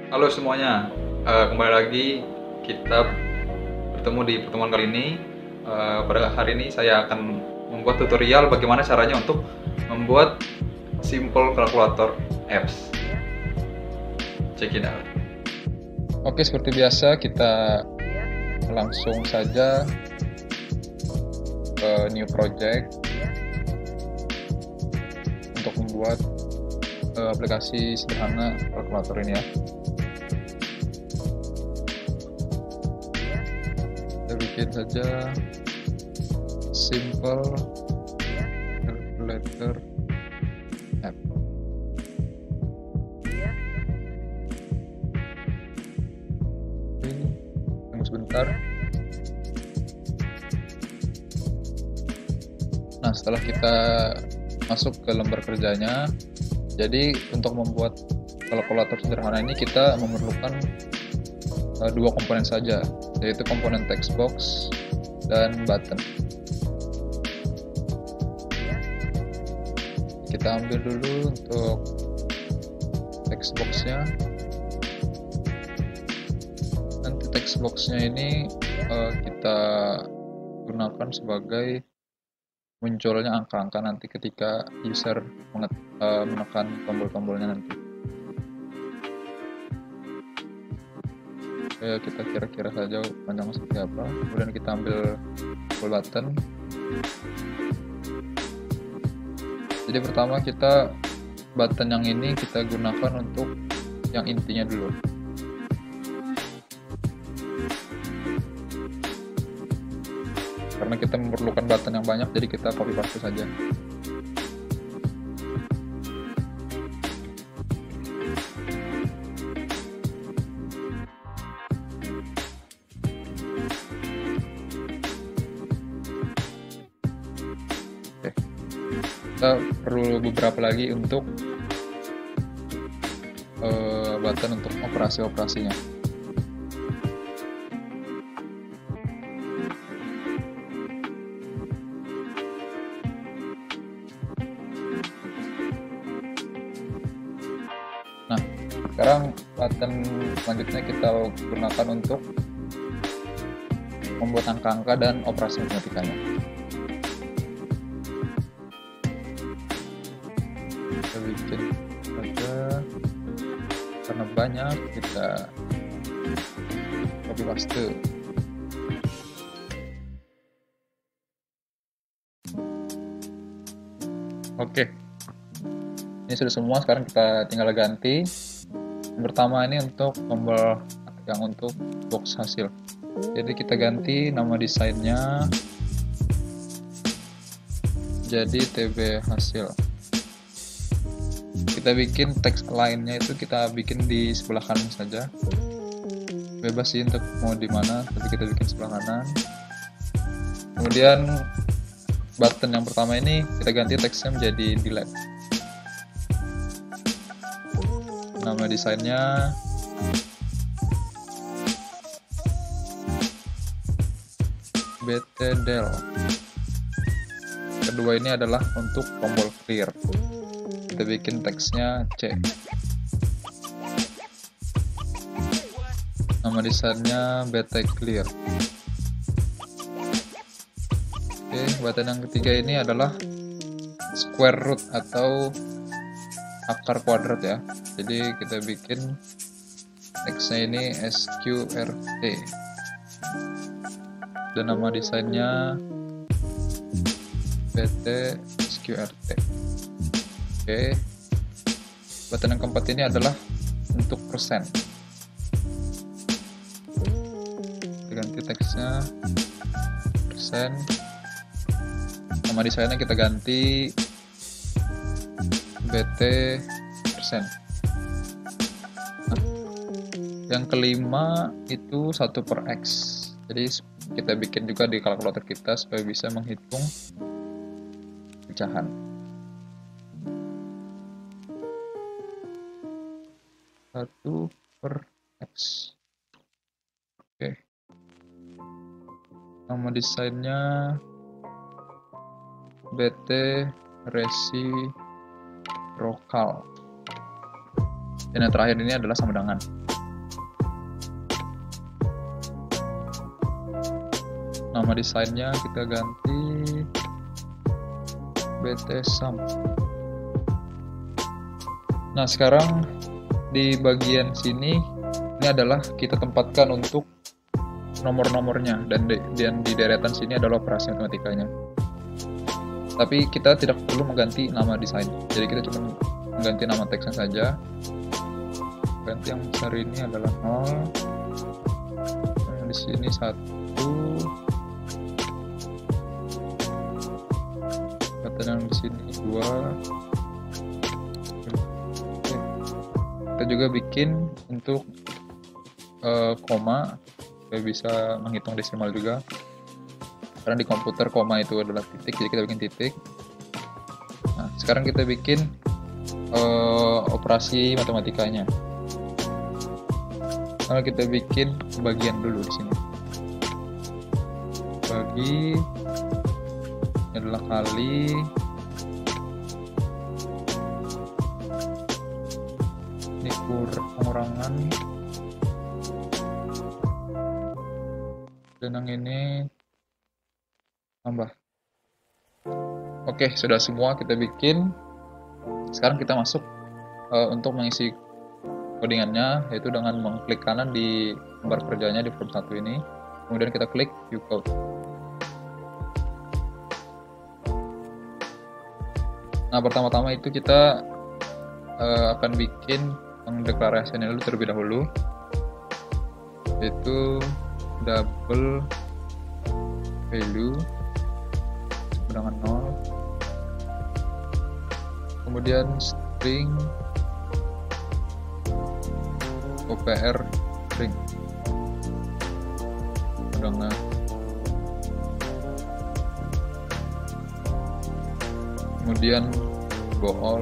Halo semuanya, kembali lagi kita bertemu di pertemuan kali ini. Pada hari ini saya akan membuat tutorial bagaimana caranya untuk membuat simple kalkulator apps. Check it out. Oke, seperti biasa kita langsung saja ke new project untuk membuat aplikasi sederhana kalkulator ini ya. Kita bikin saja simple calculator app. Oke, tunggu sebentar. Nah, setelah kita masuk ke lembar kerjanya, jadi untuk membuat kalkulator sederhana ini kita memerlukan dua komponen saja, yaitu komponen text box dan button. Kita ambil dulu untuk text box-nya. Nanti text box-nya ini kita gunakan sebagai munculnya angka-angka nanti ketika user menekan tombol-tombolnya nanti. Oke, kita kira-kira saja panjangnya seperti apa. Kemudian kita ambil full button. Jadi pertama kita button yang ini kita gunakan untuk yang intinya dulu. Karena kita memerlukan button yang banyak, jadi kita copy paste saja. Oke. Kita perlu beberapa lagi untuk button untuk operasi-operasinya. Nah, sekarang button selanjutnya kita gunakan untuk membuat angka-angka dan operasi matematikanya. Kita bikin saja, karena banyak kita copy paste. Oke, ini sudah semua. Sekarang kita tinggal ganti. Yang pertama ini untuk tombol yang untuk box hasil. Jadi kita ganti nama desainnya jadi TB hasil. Kita bikin teks lainnya itu kita bikin di sebelah kanan saja. Bebas sih untuk mau di mana, tapi kita bikin sebelah kanan. Kemudian button yang pertama ini kita ganti teksnya menjadi delete. Nama desainnya BTDel. Kedua ini adalah untuk tombol clear. Kita bikin teksnya C. Nama desainnya BT clear. Oke, button yang ketiga ini adalah square root atau akar kuadrat ya. Jadi kita bikin teksnya ini SQRT. Dan nama desainnya BT SQRT. Oke. Button yang keempat ini adalah untuk persen. Kita ganti teksnya persen. Nama desainnya kita ganti BT persen. Nah, yang kelima itu 1/x. Jadi kita bikin juga di kalkulator kita supaya bisa menghitung pecahan. Satu per x. Oke. Nama desainnya BT reciprocal. Dan yang terakhir ini adalah sama dengan. nama desainnya kita ganti btsum. Nah, sekarang di bagian sini ini adalah kita tempatkan untuk nomor-nomornya, dan di deretan sini adalah operasi matematikanya. Tapi kita tidak perlu mengganti nama desain, jadi kita cuma mengganti nama teksnya saja. Ganti yang besar ini adalah 0, yang di sini 1, kata yang di sini 2. Kita juga bikin untuk koma supaya bisa menghitung desimal juga, karena di komputer koma itu adalah titik, jadi kita bikin titik. Nah, sekarang kita bikin operasi matematikanya. Nah, kita bikin bagian dulu di sini. Bagi ini adalah kali, ini pengurangan, dan yang ini tambah. Oke, sudah semua kita bikin. Sekarang kita masuk untuk mengisi codingannya, yaitu dengan mengklik kanan di lembar kerjanya di form 1 ini, kemudian kita klik view code. Nah, pertama-tama itu kita akan bikin pendeklarasiannya dulu terlebih dahulu, yaitu double value dengan 0, kemudian string OPR string dengan, kemudian bool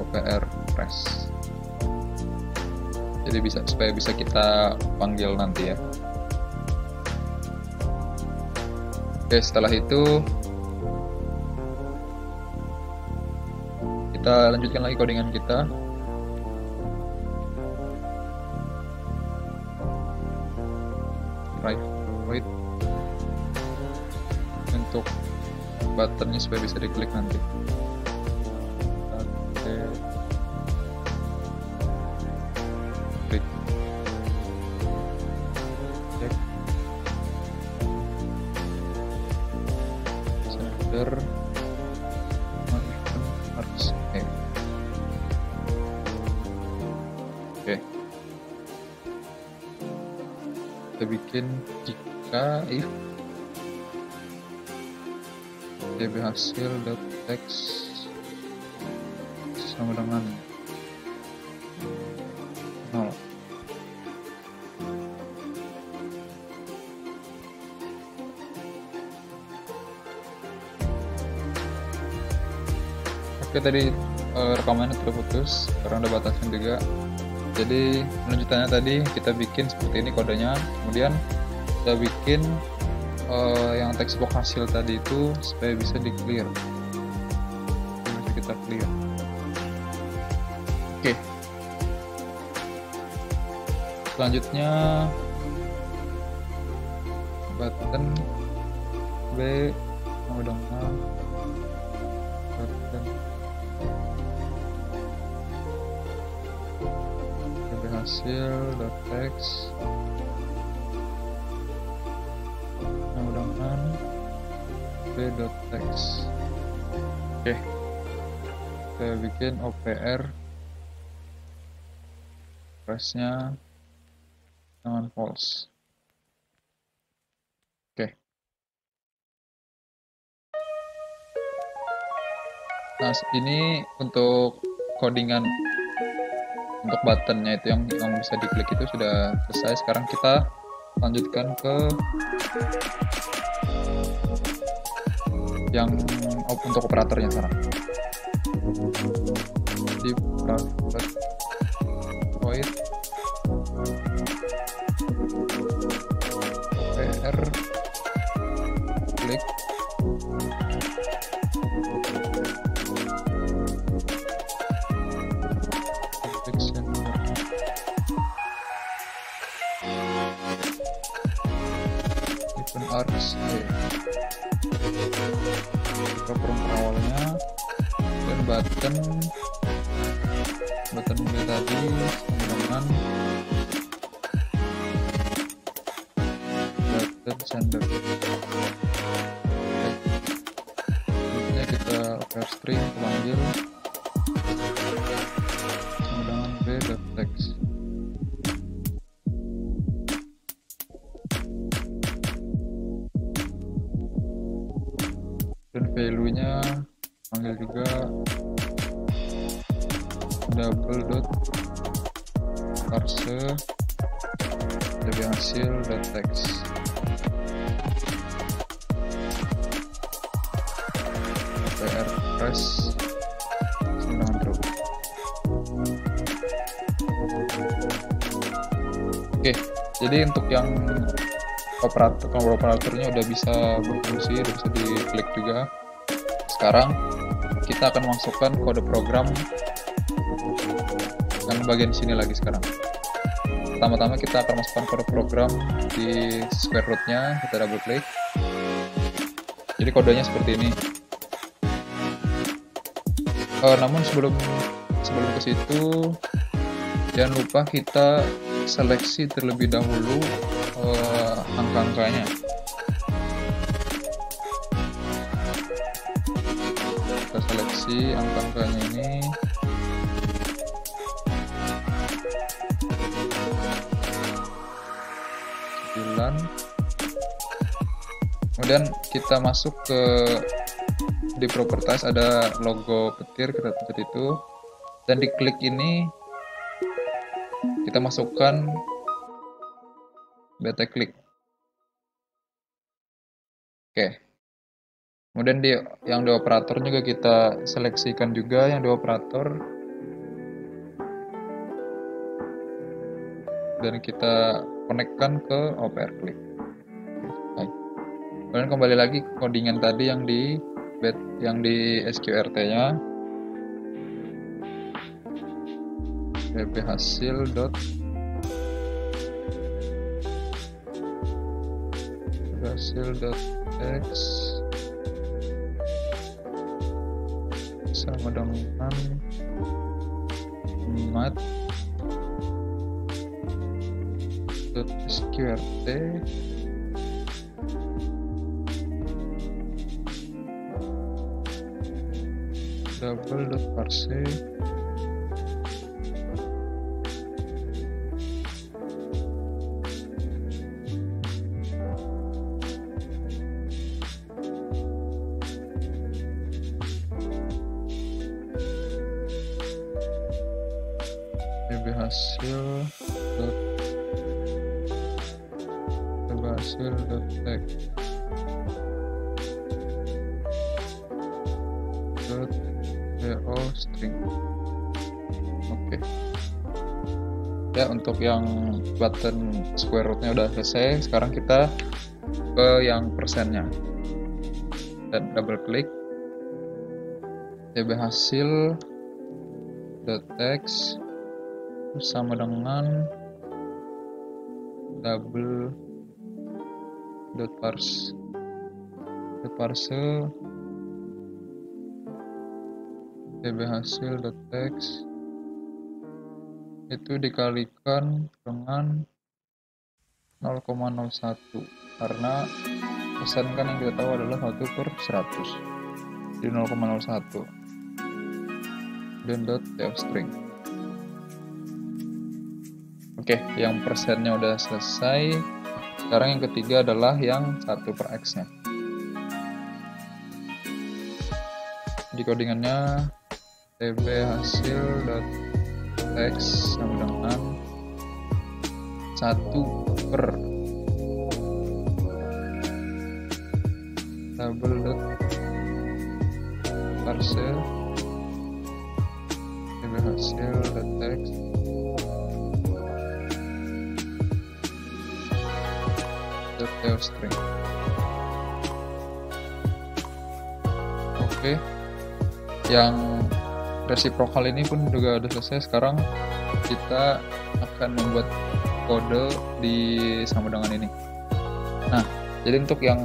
OPR press. Jadi supaya bisa kita panggil nanti ya. Oke, setelah itu kita lanjutkan lagi codingan kita. Right untuk buttonnya supaya bisa diklik nanti. Oke, klik. Center harus oke. Kita bikin jika if db hasil text sama dengan 0. Oke, tadi rekamannya terputus karena ada batasan juga. Jadi lanjutannya tadi kita bikin seperti ini kodenya, kemudian kita bikin yang text box hasil tadi itu supaya bisa di clear, bisa kita clear. Oke, selanjutnya button B dengan button hasil text dengan b.text. Oke, kita bikin OPR pressnya dengan false. Oke. Nah, ini untuk codingan untuk buttonnya itu yang bisa diklik itu sudah selesai. Sekarang kita lanjutkan ke yang untuk operatornya sekarang. Di private void OPR klik args b, program awalnya, dan button b tadi sama dengan button sender. Selanjutnya kita opr string panggil sama dengan b.text. Dan value-nya panggil juga double dot parse dari hasil dot text. opr press dengan true. Oke, jadi untuk yang operatornya udah bisa berfungsi, udah bisa diklik juga. Sekarang kita akan masukkan kode program yang bagian sini lagi sekarang. Pertama-tama kita akan masukkan kode program di square root-nya, kita double klik. Jadi kodenya seperti ini. Namun sebelum ke situ, jangan lupa kita seleksi terlebih dahulu angka-angkanya. Kita seleksi angka-angkanya ini. Kemudian kita masuk ke di properties, ada logo petir, kita pencet itu, dan di klik ini kita masukkan beta klik. Oke. Kemudian yang di operator juga kita seleksikan juga yang di operator, dan kita konekkan ke opr klik. Kemudian kembali lagi ke codingan tadi yang di sqrt-nya, db hasil dot x sama dengan mat sqrt double dot parse db hasil dot text dot do string. Oke. Ya, untuk yang button square root-nya udah selesai. Sekarang kita ke yang persennya, dan double klik db hasil dot text sama dengan double dot parse db hasil dot text itu dikalikan dengan 0,01, karena persen kan yang kita tahu adalah 1/100, jadi 0,01, dan dot string. Oke, yang persennya udah selesai. Sekarang yang ketiga adalah yang 1/x-nya. Di codingannya db hasil dot text sama dengan 1/, double dot parse db hasil dot text dot string. Oke, yang reciprocal ini pun juga udah selesai. Sekarang kita akan membuat kode di sama dengan ini. Nah, Jadi untuk yang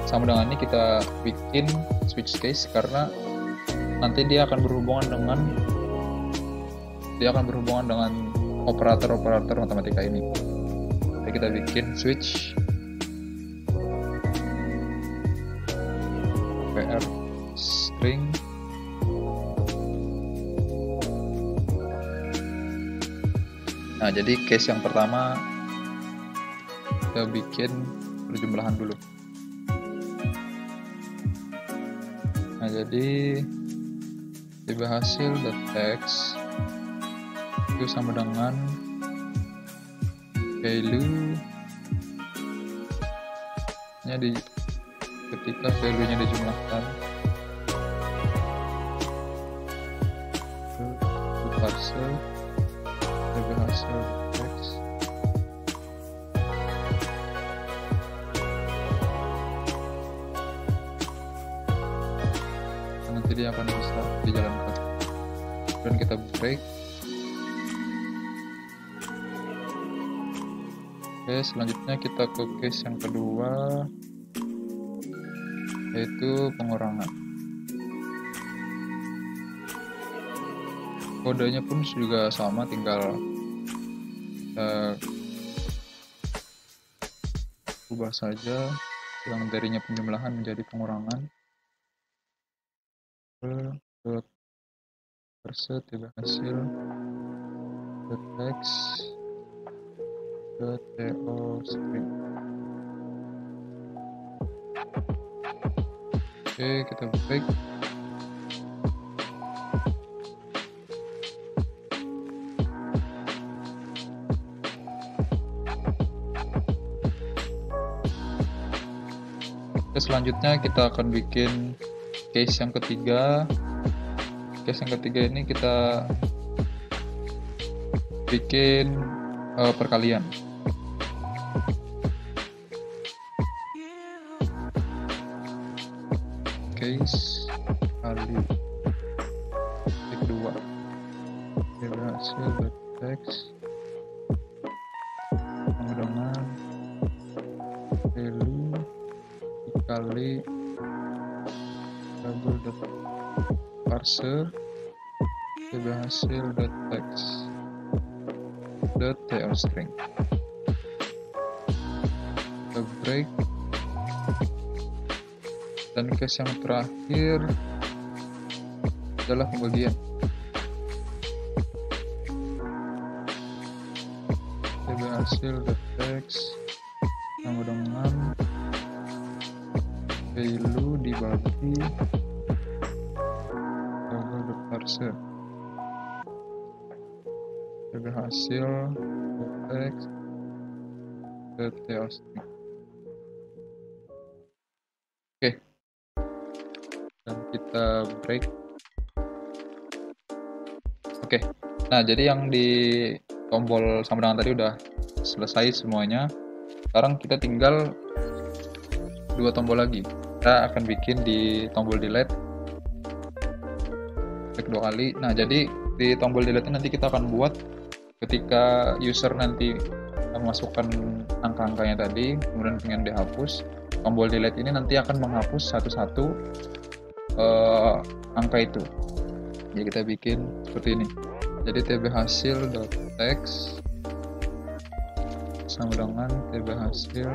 sama dengan ini kita bikin switch case karena nanti dia akan berhubungan dengan operator-operator matematika ini. Jadi kita bikin switch PR string Nah, jadi case yang pertama kita bikin perjumlahan dulu. Nah, jadi tiba hasil .text itu sama dengan value nya ketika value nya dijumlahkan ke parser tiba hasil text nanti dia akan bisa dijalankan dan kita break. Oke, selanjutnya kita ke case yang kedua, yaitu pengurangan. Kodenya pun juga sama, tinggal kita ubah saja yang darinya penjumlahan menjadi pengurangan. Parser tiba hasil text .to string. Oke, kita break. Oke, selanjutnya kita akan bikin case yang ketiga. Case yang ketiga ini kita bikin perkalian. Case kali kedua hasil text sama dengan value dikali double dot parser hasil text .to string. Kita break. Dan case yang terakhir adalah pembagian. Hasil text sama dengan value dibagi double parser. Hasil text .to string. Oke. Dan kita break. Oke. Nah, jadi yang di tombol sama dengan tadi udah selesai semuanya. Sekarang kita tinggal dua tombol lagi. Kita akan bikin di tombol delete. Klik 2 kali. Nah, jadi di tombol delete ini nanti kita akan buat ketika user nanti memasukkan angka-angkanya tadi, kemudian pengen dihapus, tombol delete ini nanti akan menghapus satu-satu angka itu. Jadi kita bikin seperti ini. Jadi tb hasil .text sama dengan tb hasil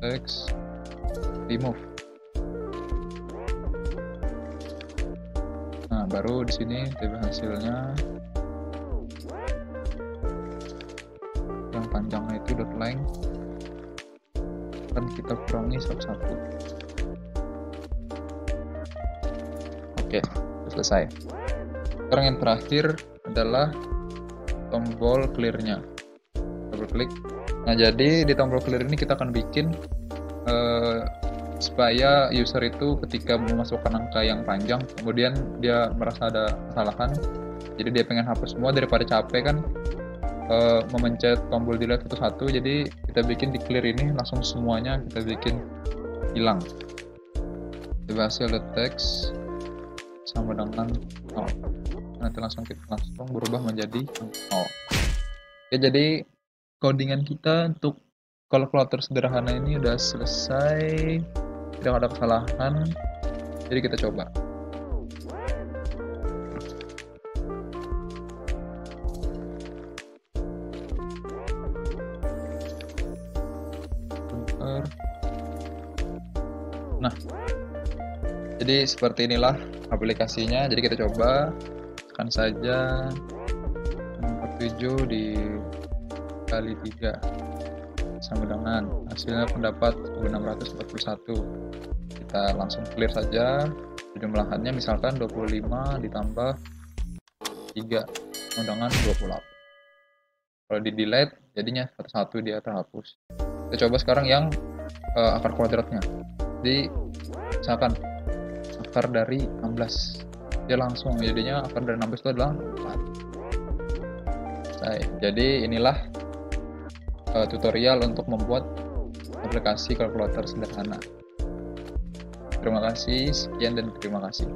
.text remove. Nah, baru di sini tb hasilnya yang panjangnya itu .length akan kita kurangi satu-satu. Oke, selesai. Sekarang yang terakhir adalah tombol clear-nya. Double klik. Nah, jadi di tombol clear ini kita akan bikin supaya user itu ketika memasukkan angka yang panjang, kemudian dia merasa ada kesalahan, jadi dia pengen hapus semua daripada capek kan memencet tombol delete satu-satu. Jadi kita bikin di clear ini langsung semuanya kita bikin hilang. Coba hasil text sama dengan 0. Nanti langsung berubah menjadi 0. Oke, jadi codingan kita untuk kalkulator sederhana ini udah selesai, tidak ada kesalahan. Jadi kita coba. Nah, jadi seperti inilah aplikasinya. Jadi kita coba tekan saja 47 dikali 3 sama dengan hasilnya pendapat 1641. Kita langsung clear saja jumlahannya, misalkan 25 ditambah 3 sama dengan 28. Kalau di delete jadinya satu-satu dia terhapus. Kita coba sekarang yang akar kuadratnya. Jadi misalkan akar dari 16, dia langsung jadinya akar dari 16 itu adalah 4. Jadi inilah tutorial untuk membuat aplikasi kalkulator sederhana. Terima kasih, sekian dan terima kasih.